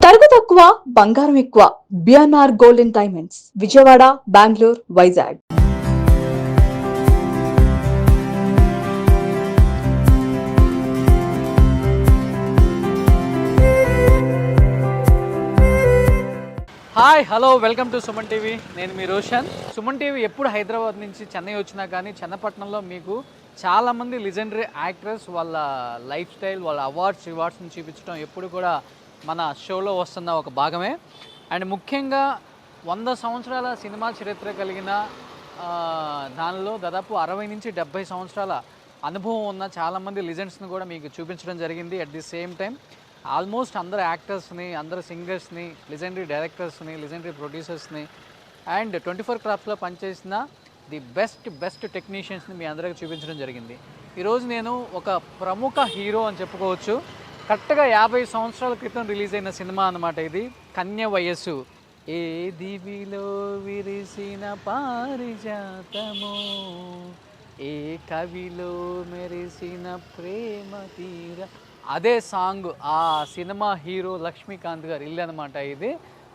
తరుగు తక్కువ బంగారం ఎక్కువ. BNR golden diamonds, Vijayawada, Bengaluru, Vizag. Hi hello welcome to Suman TV. నేను మీ రోషన్. సుమన్ టీవీ ఎప్పుడు హైదరాబాద్ నుంచి చెన్నై వచ్చినా కానీ చెన్నపట్నంలో మీకు చాలామంది లిజెండరీ యాక్టర్స్ వాళ్ళ లైఫ్ స్టైల్, వాళ్ళ రివార్డ్స్ని చూపించడం ఎప్పుడు కూడా మన షోలో వస్తున్న ఒక భాగమే. అండ్ ముఖ్యంగా 100 సంవత్సరాల సినిమా చరిత్ర కలిగిన దానిలో దాదాపు 60 నుంచి 70 సంవత్సరాల అనుభవం ఉన్న చాలామంది లిజెండ్స్ని కూడా మీకు చూపించడం జరిగింది. At the same time almost అందరు యాక్టర్స్ని, అందరు సింగర్స్ని, లెజెండరీ డైరెక్టర్స్ని, లెజెండరీ ప్రొడ్యూసర్స్ని అండ్ 24 క్రాఫ్ట్స్లో పనిచేసిన ది బెస్ట్ టెక్నీషియన్స్ని మీ అందరికీ చూపించడం జరిగింది. ఈరోజు నేను ఒక ప్రముఖ హీరో అని చెప్పుకోవచ్చు. కరెక్ట్గా 50 సంవత్సరాల క్రితం రిలీజ్ అయిన సినిమా అన్నమాట ఇది, కన్య వయస్సు. ఏ దివిలో విరిసిన పారిజాతము, ఏ కవిలో మెరిసిన ప్రేమ తీర, అదే సాంగ్. ఆ సినిమా హీరో లక్ష్మీకాంత్ గారు ఇల్లు అనమాట ఇది.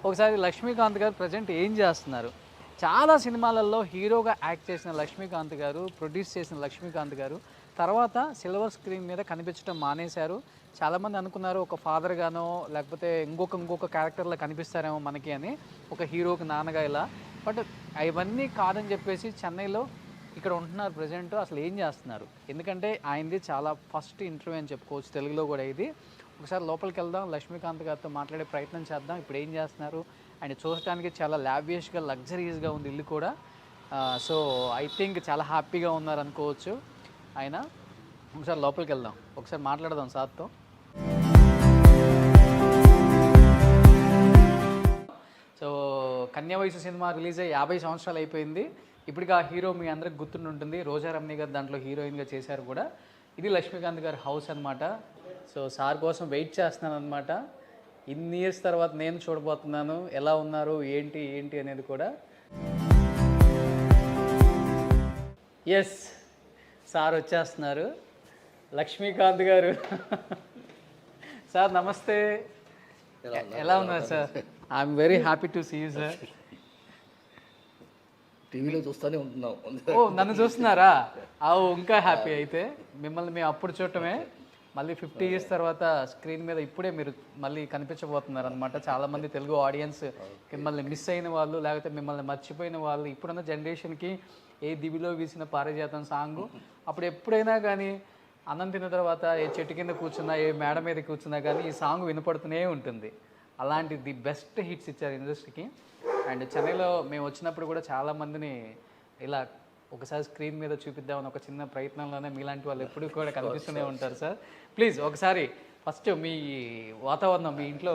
ఒకసారి లక్ష్మీకాంత్ గారు ప్రజెంట్ ఏం చేస్తున్నారు? చాలా సినిమాలలో హీరోగా యాక్ట్ చేసిన లక్ష్మీకాంత్ గారు, ప్రొడ్యూస్ చేసిన లక్ష్మీకాంత్ గారు తర్వాత సిల్వర్ స్క్రీన్ మీద కనిపించడం మానేశారు. చాలామంది అనుకున్నారు ఒక ఫాదర్గానో లేకపోతే ఇంకొక క్యారెక్టర్లో కనిపిస్తారేమో మనకి అని, ఒక హీరోకి నాన్నగా ఇలా. బట్ అవన్నీ కాదని చెప్పేసి చెన్నైలో ఇక్కడ ఉంటున్నారు ప్రజెంట్. అసలు ఏం చేస్తున్నారు? ఎందుకంటే ఆయనది చాలా ఫస్ట్ ఇంటర్వ్యూ అని చెప్పుకోవచ్చు తెలుగులో కూడా ఇది. ఒకసారి లోపలికి వెళ్దాం, లక్ష్మీకాంత్ గారితో మాట్లాడే ప్రయత్నం చేద్దాం. ఇప్పుడు ఏం చేస్తున్నారు? ఆయన చూడటానికి చాలా లావియష్గా, లగ్జరీస్గా ఉంది ఇల్లు కూడా. సో ఐ థింక్ చాలా హ్యాపీగా ఉన్నారు అనుకోవచ్చు ఆయన. ఒకసారి లోపలికి వెళ్దాం, ఒకసారి మాట్లాడదాం సార్తో. సో కన్య వయసు సినిమా రిలీజ్ అయ్యి 50 సంవత్సరాలు అయిపోయింది. ఇప్పటికి ఆ హీరో మీ అందరికి గుర్తుంటుంది. రోజా రమణి గారు దాంట్లో హీరోయిన్గా చేశారు కూడా. ఇది లక్ష్మీకాంత్ గారి హౌస్ అనమాట. సో సార్ కోసం వెయిట్ చేస్తున్నాను అనమాట. ఇన్ని ఇయర్స్ తర్వాత నేను చూడబోతున్నాను ఎలా ఉన్నారు ఏంటి అనేది కూడా. ఎస్, సార్ వచ్చేస్తున్నారు, లక్ష్మీకాంత్ గారు. సార్ నమస్తే, ఎలా ఉన్నారు sir? I'm very happy to see you sir. టీవీలో చూస్తూనే ఉంటున్నాం. ఓ, నన్ను చూస్తున్నారా? అవు, ఇంకా హ్యాపీ. అయితే మిమ్మల్ని మేము అప్పుడు చూడటమే, మళ్ళీ 50 ఇయర్స్ తర్వాత స్క్రీన్ మీద ఇప్పుడే మీరు మళ్ళీ కనిపించబోతున్నారు అనమాట. చాలామంది తెలుగు ఆడియన్స్ మిమ్మల్ని మిస్ అయిన వాళ్ళు, లేకపోతే మిమ్మల్ని మర్చిపోయిన వాళ్ళు, ఇప్పుడున్న జనరేషన్కి ఏ దివిలో వీసిన పారిజాతం సాంగ్ అప్పుడు ఎప్పుడైనా కానీ అన్నం తిన్న తర్వాత ఏ చెట్టు కింద కూర్చున్నా, ఏ మేడ మీద కూర్చున్నా కానీ ఈ సాంగ్ వినపడుతూనే ఉంటుంది. అలాంటి ది బెస్ట్ హిట్స్ ఇచ్చారు ఇండస్ట్రీకి. అండ్ చెన్నైలో మేము వచ్చినప్పుడు కూడా చాలామందిని ఇలా ఒకసారి స్క్రీన్ మీద చూపిద్దామని ఒక చిన్న ప్రయత్నంలోనే మీలాంటి వాళ్ళు ఎప్పుడు కూడా కనిపిస్తూనే ఉంటారు సార్. ప్లీజ్ ఒకసారి ఫస్ట్ మీ వాతావరణం, మీ ఇంట్లో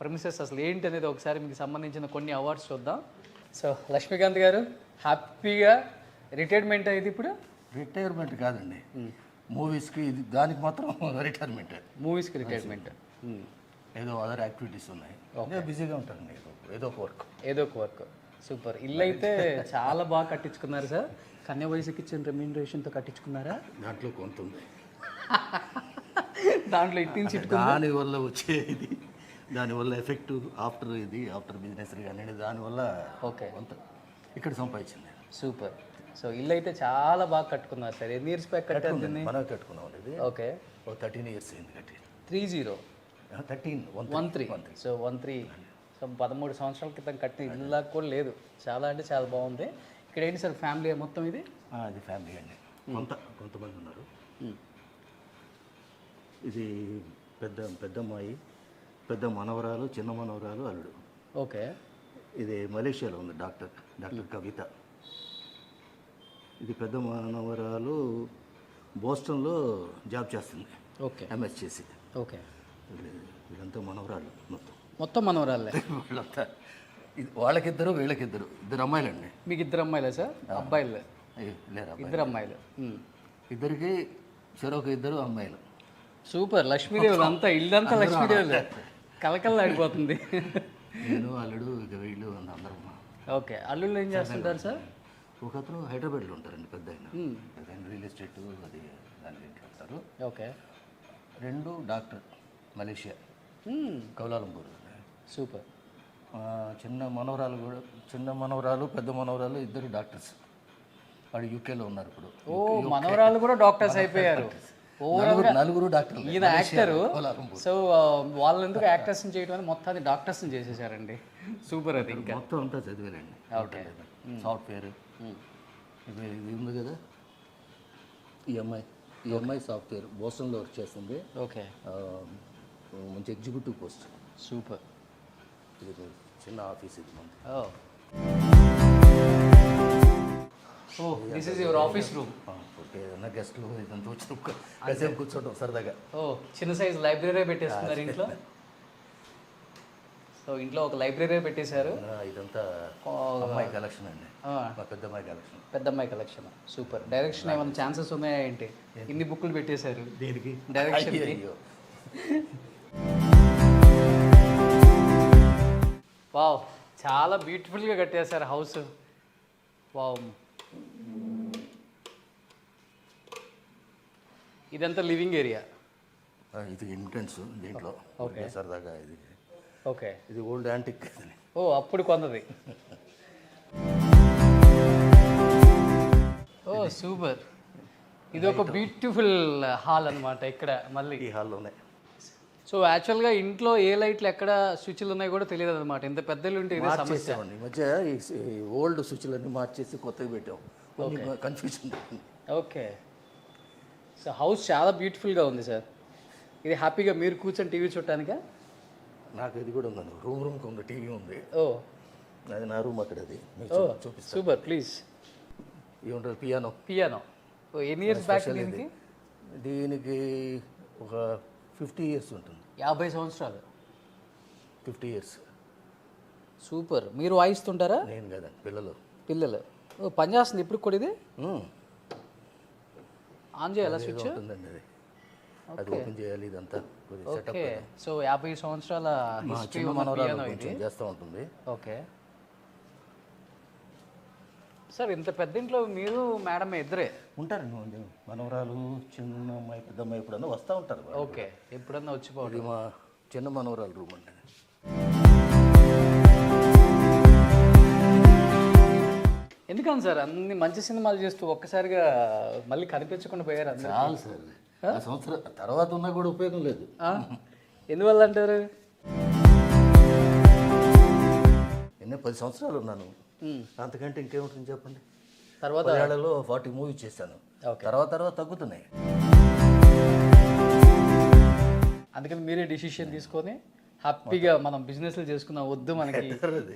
ప్రెమిసెస్ అసలు ఏంటి అనేది ఒకసారి మీకు సంబంధించిన కొన్ని అవార్డ్స్ చూద్దాం. సో లక్ష్మీకాంత్ గారు హ్యాపీగా రిటైర్మెంట్ అయింది ఇప్పుడు? రిటైర్మెంట్ కాదండి, మూవీస్కి ఇది, దానికి మాత్రం రిటైర్మెంట్. మూవీస్కి రిటైర్మెంట్, ఏదో అదర్ యాక్టివిటీస్ ఉన్నాయి, బిజీగా ఉంటారండి. ఏదో ఒక వర్క్. సూపర్. ఇల్లు అయితే చాలా బాగా కట్టించుకున్నారు సార్. కన్య వయసుకి ఇచ్చిన రెమ్యూనరేషన్తో కట్టించుకున్నారా? దాంట్లో కొంత ఉంది, దాంట్లో ఇట్టించి దానివల్ల వచ్చేది, దానివల్ల ఎఫెక్ట్ ఆఫ్టర్ బిజినెస్ కానీ దానివల్ల ఓకే కొంత ఇక్కడ సంపాదించింది. సూపర్. సో ఇల్లు అయితే చాలా బాగా కట్టుకున్నారు సార్. ఎన్ని ఇయర్స్ బ్యాక్ కట్టారు? మనం కట్టుకున్నాం ఇది. ఓకే, 13 ఇయర్స్ అయింది కట్టి. 13 సో 13 సో 13 సంవత్సరాల క్రితం కట్టిన ఇల్లు కూడా లేదు. చాలా అంటే చాలా బాగుంది. ఇక్కడ ఏంటి సార్ ఫ్యామిలీ మొత్తం? ఇది అది ఫ్యామిలీ అండి, కొంతమంది ఉన్నారు. ఇది పెద్దమ్మాయి, పెద్ద మనవరాలు, చిన్న మనవరాలు, అల్లుడు. ఓకే. ఇది మలేషియాలో ఉంది, డాక్టర్ కవిత. ఇది పెద్ద మనవరాలు బోస్టన్లో జాబ్ చేస్తుంది, ఓకే, ఎంఎస్ చేసి. ఓకే. వీళ్ళంతా మనవరాలు, మొత్తం మనవరాలే వీళ్ళంతా. వాళ్ళకిద్దరు వీళ్ళకిద్దరు, ఇద్దరు అమ్మాయిలండి. మీకు ఇద్దరు అమ్మాయిలే సార్? అబ్బాయిలు లేరు, ఇద్దరు అమ్మాయిలు. ఇద్దరికి చెరొక ఇద్దరు అమ్మాయిలు. సూపర్. లక్ష్మీదేవులు అంతా, ఇల్లంతా లక్ష్మీదేవులు, కలకల్లా ఆడిపోతుంది. నేను అల్లుడు, ఇక వీళ్ళు అందరం. ఓకే. అల్లుళ్ళు ఏం చేస్తుంటారు సార్? ఒక అతను హైదరాబాద్లో ఉంటారండి, పెద్ద ఆయన రియల్ ఎస్టేట్ అది దాని ఉంటారు. Okay. 2 doctor, Malaysia, Kuala Lumpur. Super. చిన్న మనవరాలు పెద్ద మనవరాలు ఇద్దరు డాక్టర్స్. వాడు యూకేలో ఉన్నారు ఇప్పుడు. ఓ మనవరాలు కూడా డాక్టర్స్ అయిపోయారు. నలుగురు డాక్టర్లు. ఈయన యాక్టరు, సో వాళ్ళు ఎందుకు యాక్టర్స్ చేయడం అని మొత్తాన్ని డాక్టర్స్ చేసేసారండి. సూపర్. అది ఇంకా మొత్తం అంతా చదివానండి. ఓకే. సాఫ్ట్వేర్ ఇది ఉంది కదా, ఈ అమ్మాయి సాఫ్ట్వేర్ బోస్టన్లో వర్క్ చేస్తుంది. ఓకే. మంచి ఎగ్జిక్యూటివ్ పోస్ట్. సూపర్. ఇది చిన్న ఆఫీస్ ఇది మంది. Oh this is your office room. Okay, ఏదైనా గెస్ట్లు ఇదంతా వచ్చి కాసేపు కూర్చోవడం సరదాగా. ఓ చిన్న సైజ్ లైబ్రరీ పెట్టేస్తున్నారు ఇంట్లో. సో ఇంట్లో ఒక లైబ్రరీ పెట్టేశారు. ఇదంతా అమ్మాయి కలెక్షన్ అండి, మా పెద్దమ్మాయి కలెక్షన్. పెద్దమ్మాయి కలెక్షన్. సూపర్. డైరెక్షన్ ఏమైనా ఛాన్సెస్ ఉన్నాయా ఏంటి? ఇన్ని బుక్కులు పెట్టేశారు దేనికి? డైరెక్షన్. వావ్, చాలా బ్యూటిఫుల్గా కట్టేశారు హౌస్. వావ్. ఇదంతా లివింగ్ ఏరియా. ఇది ఎంట్రన్స్ దీంట్లో. ఓకే. సరదాగా ఇది. ఓకే. ఇది ఓల్డ్ యాంటిక్. ఓ అప్పుడు కొన్నది. ఓ సూపర్. ఇది ఒక బ్యూటిఫుల్ హాల్ అన్నమాట ఇక్కడ మళ్ళీ. ఈ హాల్లోనే. సో యాక్చువల్గా ఇంట్లో ఏ లైట్లు ఎక్కడ స్విచ్లు ఉన్నాయో కూడా తెలియదు అనమాట. ఇంత పెద్దలు ఉంటే ఇదే సమస్య. ఈ మధ్య ఈ ఓల్డ్ స్విచ్లన్నీ మార్చేసి కొత్తగా పెట్టాం. కన్ఫ్యూజన్. ఓకే. సో హౌస్ చాలా బ్యూటిఫుల్గా ఉంది సార్. ఇది హ్యాపీగా మీరు కూర్చొని టీవీ చూడటానికా? నాకు ఇది కూడా ఉందండి, రూమ్కి ఉంది, టీవీ ఉంది. ఓ అది నా రూమ్ అక్కడ. అది చూపిస్తాను. Super please. ఇది ఉంటుంది పియానో. ఓ ఎన్ని ఇయర్స్ బ్యాక్ దీనికి? దీనికి ఒక 50 years ఉంటుంది. 50 సంవత్సరాలు. 50 years. సూపర్. మీరు వాయిస్తుంటారా? నేను కదా, పిల్లలు. ఓ పని చేస్తుంది ఇప్పుడు కూడా ఇది? ఆన్ చేయాలా స్విచ్? ఉంటుందండి అది. అది ఓపెన్ చేయాలి. ఇదంతా సెటప్. ఓకే. సో 50 సంవత్సరాల హిస్టరీ ఉన్న పియానో ఇది. చేస్తూ ఉంటుంది. Okay sir. ఇంత పెద్ద ఇంట్లో మీరు మేడం ఇద్దరే ఉంటారండి. మనవరాలు చిన్న అమ్మాయి పెద్ద అమ్మాయి ఎప్పుడన్నా వస్తూ ఉంటారు. ఓకే. ఎప్పుడన్నా వచ్చిపోవడం. ఇది మా చిన్న మనవరాలు రూమ్ అండి. ఎందుకని సార్ అన్ని మంచి సినిమాలు చేస్తూ ఒక్కసారిగా మళ్ళీ కనిపించకుండా పోయారు అందరూ? చాలు సార్, ఆ సంవత్సరం తర్వాత ఉన్నా కూడా ఉపయోగం లేదు. ఎందువల్ల అంటారు? ఎన్నో 10 సంవత్సరాలు ఉన్నాను, అంతకంటే ఇంకేముంటుంది చెప్పండి. తర్వాత ఏళ్లలో 40 మూవీ చేశాను. తర్వాత తగ్గుతున్నాయి. అందుకని మీరే డిసిషన్ తీసుకొని హ్యాపీగా మనం బిజినెస్లు చేసుకుందాం, వద్దు మనకి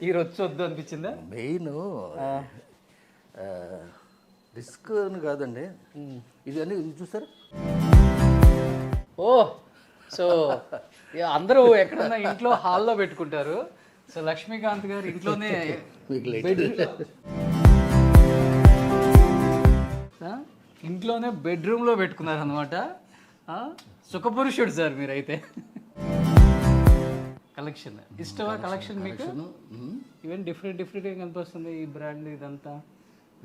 ఈ రొచ్చు వద్దు అనిపించిందా? మెయిన్ రిస్క్ అని కాదండి, ఇది అన్నీ చూసారు. ఓ సో అందరూ ఎక్కడన్నా ఇంట్లో హాల్లో పెట్టుకుంటారు. సో లక్ష్మీకాంత్ గారు ఇంట్లోనే ఇంట్లోనే బెడ్రూమ్లో పెట్టుకున్నారు అనమాట. సుఖపురుషుడు సార్ మీరైతే. కలెక్షన్ ఇష్టమా? కలెక్షన్ మీకు ఈవెన్ డిఫరెంట్గా కనిపిస్తుంది ఈ బ్రాండ్ ఇదంతా.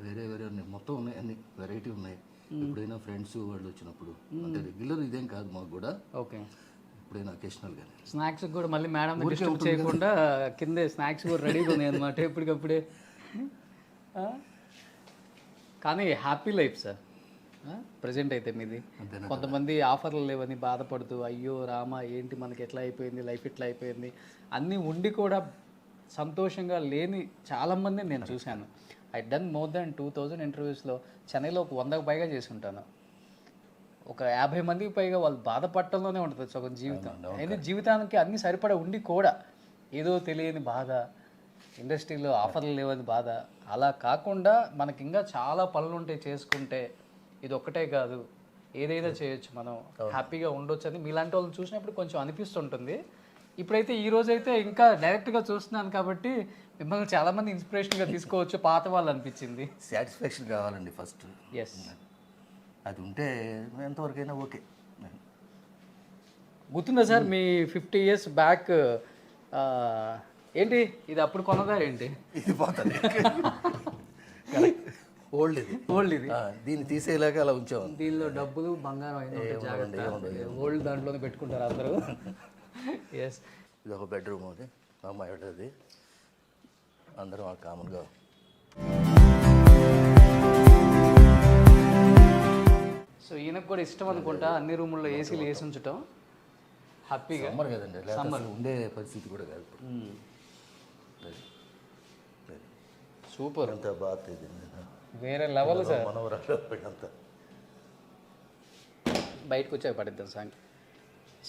వేరే ఉన్నాయి, మొత్తం ఉన్నాయి, అన్ని వెరైటీ ఉన్నాయి. ఎప్పుడైనా ఫ్రెండ్స్ వాళ్ళు వచ్చినప్పుడు, అంటే రెగ్యులర్ ఇదేం కాదు మాకు కూడా. ఓకే. ఎప్పుడైనా అకేషనల్గా స్నాక్స్ కూడా మళ్ళీ మేడం డిస్టర్బ్ చేయకుండా కిందే స్నాక్స్ కూడా రెడీగా ఉన్నాయి అనమాట ఎప్పటికప్పుడే. కానీ హ్యాపీ లైఫ్ సార్ ప్రజెంట్ అయితే మీది. కొంతమంది ఆఫర్లు లేవని బాధపడుతూ అయ్యో రామా ఏంటి మనకి ఎట్లా అయిపోయింది, లైఫ్ ఇట్లా అయిపోయింది అన్నీ ఉండి కూడా సంతోషంగా లేని చాలామంది నేను చూశాను. I done more than 2000 ఇంటర్వ్యూస్లో. చెన్నైలో ఒక 100కు పైగా చేసి ఉంటాను. ఒక 50 మందికి పైగా వాళ్ళు బాధపడటంలోనే ఉంటుంది సగం జీవితం. అయినా జీవితానికి అన్నీ సరిపడా ఉండి కూడా ఏదో తెలియని బాధ, ఇండస్ట్రీలో ఆఫర్లు లేవని బాధ. అలా కాకుండా మనకి ఇంకా చాలా పనులు ఉంటాయి చేసుకుంటే, ఇది ఒక్కటే కాదు ఏదైనా చేయొచ్చు, మనం హ్యాపీగా ఉండొచ్చు అని మీలాంటి వాళ్ళని చూసినప్పుడు కొంచెం అనిపిస్తుంటుంది. ఇప్పుడైతే ఈ రోజైతే ఇంకా డైరెక్ట్గా చూస్తున్నాను కాబట్టి మిమ్మల్ని చాలామంది ఇన్స్పిరేషన్గా తీసుకోవచ్చు పాత వాళ్ళు అనిపించింది. సాటిస్ఫాక్షన్ కావాలండి ఫస్ట్. ఎస్, అది ఉంటే ఎంతవరకైనా ఓకే. గుర్తుందా సార్ మీ 50 years బ్యాక్ ఏంటి ఇది అప్పుడు కొన్నదా ఏంటి? ఇది పోతుంది, ఓల్డ్ ఇది. దీన్ని తీసేలాగా అలా ఉంచాము. దీనిలో డబ్బులు బంగారం ఓల్డ్ దాంట్లోనే పెట్టుకుంటారు అందరూ. ఎస్, ఇది ఒక బెడ్రూమ్. అది మా అమ్మాయి అది అందరం కామన్గా. సో ఈయనకు కూడా ఇష్టం అనుకుంటా అన్ని రూముల్లో ఏసీలు వేసి ఉంచటం హ్యాపీగా. సమ్మర్ కదండి, సమ్మర్ ఉండే పరిస్థితి కూడా కాదు ఇప్పుడు. సూపర్, అంత బాగా వేరే లెవెల్ సార్. మనవరాలు అంతా బయటకు వచ్చాక పడిద్దాం సాంగ్.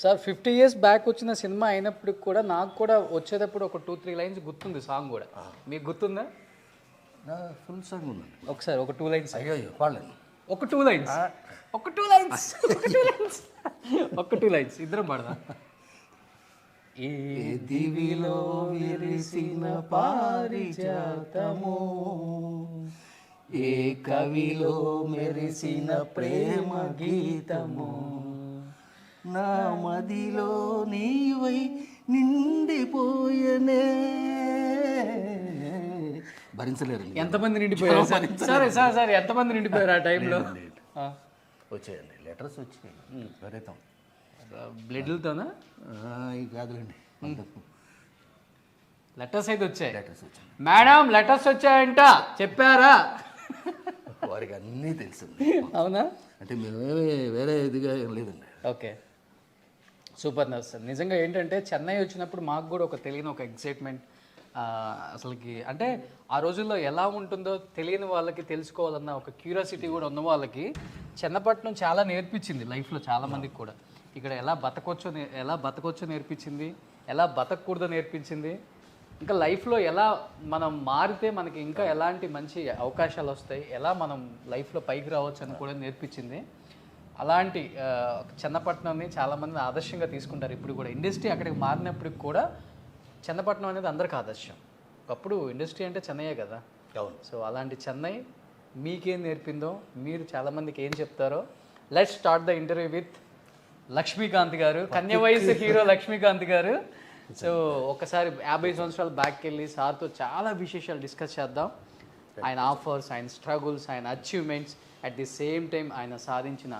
సార్ 50 years బ్యాక్ వచ్చిన సినిమా అయినప్పటికి కూడా నాకు కూడా వచ్చేటప్పుడు ఒక 2-3 lines గుర్తుంది సాంగ్ కూడా. మీకు గుర్తుందా? ఫుల్ సాంగ్ ఉందండి. ఒకసారి ఒక 2 lines. అయ్యో పాడలేను. ఒక 2 lines. ఒక 2 lines. ఒక 2 lines ఇద్దరం పాడదాం. ఏ దివిలో విరిసిన పారిజాతము, ఏ కవిలో మెరిసిన ప్రేమ గీతము, నా మదిలో నీవై నిండిపోయనే. భరించలేరు. ఎంతమంది నిండిపోయారు సార్? సరే సార్ సార్ ఎంతమంది నిండిపోయారు ఆ టైంలో? వచ్చాయండి, లెటర్స్ వచ్చాయి. విపరీతం. బ్లడ్లతోనా? ఇవి కాదులేండి, లెటర్స్ అయితే వచ్చాయి. లెటర్స్ వచ్చాయి. మేడం లెటర్స్ వచ్చాయంట చెప్పారా? వారికి అన్నీ తెలుసు. అవునా? అంటే మేమేమి వేరే ఇదిగా ఏం లేదండి. Okay, super nurse sir. నిజంగా ఏంటంటే చెన్నై వచ్చినప్పుడు మాకు కూడా ఒక తెలియని ఒక ఎక్సైట్మెంట్. అసలుకి అంటే ఆ రోజుల్లో ఎలా ఉంటుందో తెలియని వాళ్ళకి తెలుసుకోవాలన్న ఒక క్యూరియాసిటీ కూడా ఉన్న వాళ్ళకి చెన్నపట్నం చాలా నేర్పించింది లైఫ్లో చాలామందికి కూడా. ఇక్కడ ఎలా బతకొచ్చో నేర్పించింది, ఎలా బతకూడదో నేర్పించింది, ఇంకా లైఫ్లో ఎలా మనం మారితే మనకి ఇంకా ఎలాంటి మంచి అవకాశాలు వస్తాయి, ఎలా మనం లైఫ్లో పైకి రావచ్చు అని కూడా నేర్పించింది. అలాంటి చెన్నపట్నాన్ని చాలామంది ఆదర్శంగా తీసుకుంటారు. ఇప్పుడు కూడా ఇండస్ట్రీ అక్కడికి మారినప్పటికి కూడా చెన్నపట్నం అనేది అందరికి ఆదర్శం. ఒకప్పుడు ఇండస్ట్రీ అంటే చెన్నయ్యే కదా. అవును. సో అలాంటి చెన్నై మీకేం నేర్పిందో, మీరు చాలామందికి ఏం చెప్తారో. Let's start the interview with Lakshmikant గారు, కన్య వయసు హీరో లక్ష్మీకాంత్ గారు. సో ఒకసారి 50 సంవత్సరాలు బ్యాక్కి వెళ్ళి సార్తో చాలా విశేషాలు డిస్కస్ చేద్దాం. ఆయన ఆఫర్స్, ఆయన స్ట్రగుల్స్, ఆయన achievements, at the same time ఆయన సాధించిన